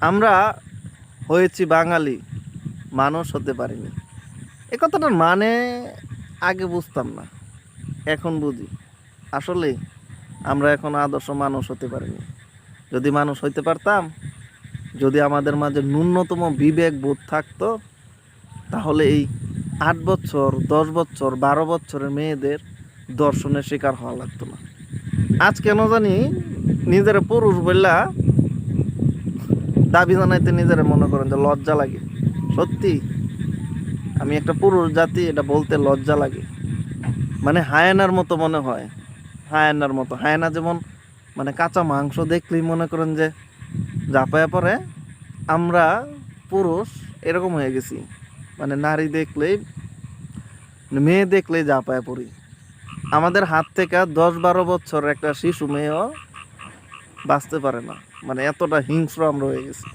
আমরা হয়েছি বাঙালি, মানুষ হতে পারিনি। এ কথাটার মানে আগে বুঝতাম না, এখন বুঝি। আসলে আমরা এখন আদর্শ মানুষ হতে পারিনি। যদি মানুষ হইতে পারতাম, যদি আমাদের মাঝে ন্যূনতম বিবেক বোধ থাকতো, তাহলে এই 8 বছর, 10 বছর, 12 বছরের মেয়েদের দর্শনের শিকার হওয়া লাগতো না। আজ কেন জানি নিজের পুরুষ বললা দাবি জানাইতে নিজের মনে করেন যে লজ্জা লাগে। সত্যি আমি একটা পুরুষ জাতি, এটা বলতে লজ্জা লাগে। মানে হায়েনার মতো মনে হয়, হায়েনার মতো। হায়েনা যেমন মানে কাঁচা মাংস দেখলেই মনে করেন যে ঝাঁপায়া পড়ে, আমরা পুরুষ এরকম হয়ে গেছি। মানে নারী দেখলেই, মেয়ে দেখলেই ঝাঁপায়া পড়ি। আমাদের হাত থেকে 10-12 বছর একটা শিশু মেয়েও বাঁচতে পারে না। মানে এতটা হিংস্র আমরা হয়ে গেছি।